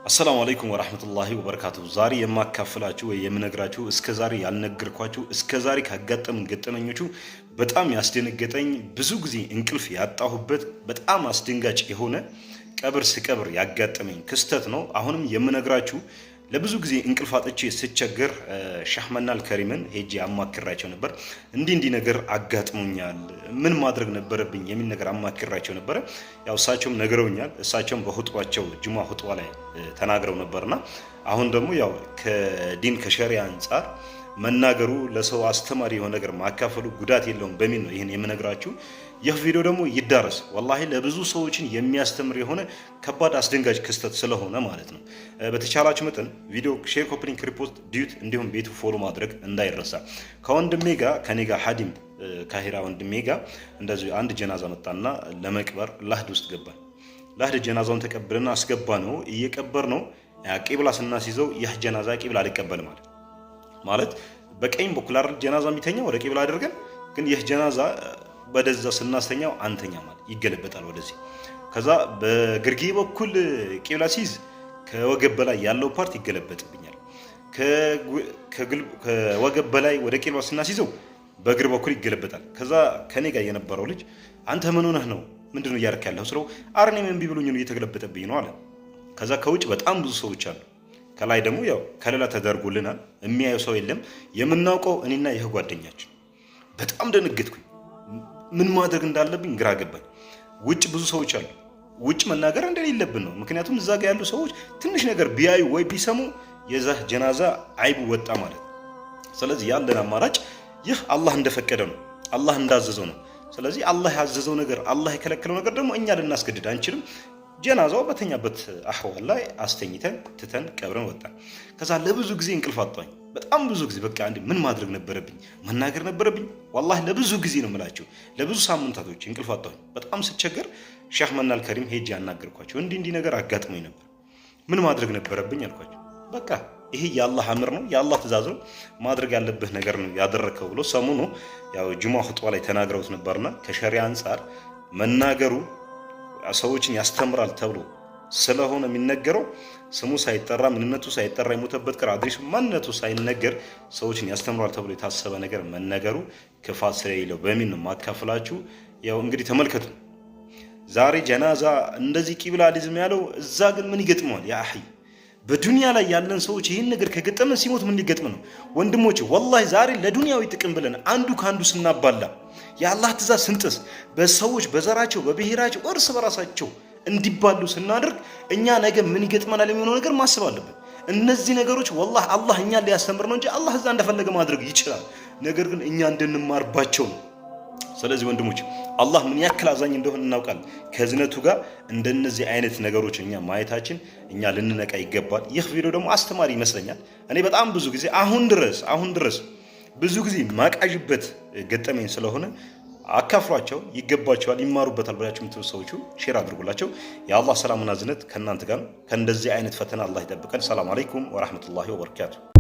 አሰላሙ አለይኩም ወራህመቱላሂ ወበረካቱሁ። ዛሬ የማካፈላችሁ ወይ የምነግራችሁ እስከዛሬ ያልነገርኳችሁ እስከዛሬ ካጋጠመኝ ገጠመኞቹ በጣም ያስደነገጠኝ ብዙ ጊዜ እንቅልፍ ያጣሁበት በጣም አስደንጋጭ የሆነ ቀብር ስቀብር ያጋጠመኝ ክስተት ነው። አሁንም የምነግራችሁ ለብዙ ጊዜ እንቅልፍ አጥቼ ስቸገር ሻህመናል ከሪምን ሄጄ አማክራቸው ነበር። እንዲህ ነገር አጋጥሞኛል፣ ምን ማድረግ ነበረብኝ የሚል ነገር አማክራቸው ነበር። ያው እሳቸውም ነገረውኛል። እሳቸውም በኹጥባቸው ጁማ ኹጥባ ላይ ተናግረው ነበርና አሁን ደግሞ ያው ከዲን ከሸሪዓ አንፃር መናገሩ ለሰው አስተማሪ የሆነ ነገር ማካፈሉ ጉዳት የለውም በሚል ነው ይሄን የምነግራችሁ። ይህ ቪዲዮ ደግሞ ይዳረስ ወላሂ ለብዙ ሰዎችን የሚያስተምር የሆነ ከባድ አስደንጋጭ ክስተት ስለሆነ ማለት ነው። በተቻላችሁ መጠን ቪዲዮ ሼር፣ ኮፒ ሊንክ፣ ሪፖስት ዲዩት እንዲሁም ቤቱ ፎሎ ማድረግ እንዳይረሳ። ከወንድሜ ጋር ከኔ ጋር ሐዲም ካሂራ ወንድሜ ጋር እንደዚህ አንድ ጀናዛ መጣና ለመቅበር ላህድ ውስጥ ገባን። ላህድ ጀናዛውን ተቀብለና አስገባ ነው እየቀበር ነው። ቂብላ ስናስይዘው ይህ ጀናዛ ቂብላ አልቀበል ማለት በቀኝ በኩል አይደል ጀናዛ የሚተኛው ወደ ቂብላ አድርገን፣ ግን ይህ ጀናዛ በደዛ ስናስተኛው አንተኛ ማለት ይገለበጣል ወደዚህ። ከዛ በግርጌ በኩል ቂብላ ሲይዝ ከወገብ በላይ ያለው ፓርት ይገለበጥብኛል። ከወገብ በላይ ወደ ቂብላ ስናስይዘው በእግር በኩል ይገለበጣል። ከዛ ከኔ ጋር የነበረው ልጅ አንተ ምን ሆነህ ነው? ምንድነው እያደረክ ያለው? ስለው አርኔ ምን ቢብሉኝ ነው እየተገለበጠብኝ ነው አለ። ከዛ ከውጭ በጣም ብዙ ሰዎች አሉ፣ ከላይ ደግሞ ያው ከለላ ተደርጎልናል። የሚያየው ሰው የለም። የምናውቀው እኔና ይህ ጓደኛችን። በጣም ደነገጥኩኝ። ምን ማድረግ እንዳለብኝ ግራ ገባኝ። ውጭ ብዙ ሰዎች አሉ። ውጭ መናገር እንደሌለብን ነው። ምክንያቱም እዛ ጋር ያሉ ሰዎች ትንሽ ነገር ቢያዩ ወይ ቢሰሙ የዛ ጀናዛ አይቡ ወጣ ማለት። ስለዚህ ያለን አማራጭ ይህ አላህ እንደፈቀደ ነው፣ አላህ እንዳዘዘው ነው። ስለዚህ አላህ ያዘዘው ነገር አላህ የከለከለው ነገር ደግሞ እኛ ልናስገድድ አንችልም። ጀናዛው በተኛበት አህዋል ላይ አስተኝተን ትተን ቀብረን ወጣን። ከዛ ለብዙ ጊዜ እንቅልፍ አጣኝ። በጣም ብዙ ጊዜ በቃ አንዴ ምን ማድረግ ነበረብኝ? መናገር ነበረብኝ። ወላሂ ለብዙ ጊዜ ነው የምላችሁ፣ ለብዙ ሳምንታቶች እንቅልፍ አጣኝ። በጣም ስቸገር ሻህመናል ከሪም ሄጄ ያናገርኳቸው። እንዲህ ነገር አጋጥሞኝ ነበር፣ ምን ማድረግ ነበረብኝ አልኳቸው። በቃ ይሄ የአላህ አምር ነው፣ የአላህ ትእዛዝ ነው፣ ማድረግ ያለብህ ነገር ነው ያደረከው ብሎ ሰሞኑ ያው ጁማ ኹጥባ ላይ ተናግረውት ነበርና ከሸሪዓ አንፃር መናገሩ ሰዎችን ያስተምራል ተብሎ ስለሆነ የሚነገረው ስሙ ሳይጠራ ምንነቱ ሳይጠራ የሞተበት ቀር አድሬሱ ማንነቱ ሳይነገር ሰዎችን ያስተምራል ተብሎ የታሰበ ነገር መነገሩ ክፋት ስለሌለው በሚል ነው ማካፈላችሁ። ያው እንግዲህ ተመልከቱ። ዛሬ ጀናዛ እንደዚህ ቂብላ ሊዝም ያለው እዛ ግን ምን ይገጥመዋል? ያ አኺ በዱንያ ላይ ያለን ሰዎች ይህን ነገር ከገጠመን ሲሞት ምን ሊገጥም ነው? ወንድሞቼ ወላሂ ዛሬ ለዱንያዊ ጥቅም ብለን አንዱ ካንዱ ስናባላ የአላህ ትእዛዝ ስንጥስ በሰዎች በዘራቸው በብሔራቸው እርስ በራሳቸው እንዲባሉ ስናደርግ እኛ ነገ ምን ይገጥመናል የሚሆነው ነገር ማሰብ አለብን። እነዚህ ነገሮች ወላሂ አላህ እኛን ሊያስተምር ነው እንጂ አላህ እዛ እንደፈለገ ማድረግ ይችላል። ነገር ግን እኛ እንድንማርባቸው ነው። ስለዚህ ወንድሞች አላህ ምን ያክል አዛኝ እንደሆነ እናውቃለን። ከዝነቱ ጋር እንደነዚህ አይነት ነገሮች እኛ ማየታችን እኛ ልንነቃ ይገባል። ይህ ቪዲዮ ደግሞ አስተማሪ ይመስለኛል። እኔ በጣም ብዙ ጊዜ አሁን ድረስ ብዙ ጊዜ ማቃዥበት ገጠመኝ ስለሆነ አካፍሯቸው፣ ይገባቸዋል፣ ይማሩበታል ብላችሁ የምትሉ ሰዎች ሼር አድርጉላቸው። የአላህ ሰላምና ዝነት ከእናንተ ጋር ነው። ከእንደዚህ አይነት ፈተና አላህ ይጠብቀን። ሰላም አለይኩም ወራህመቱላሂ ወበረካቱ።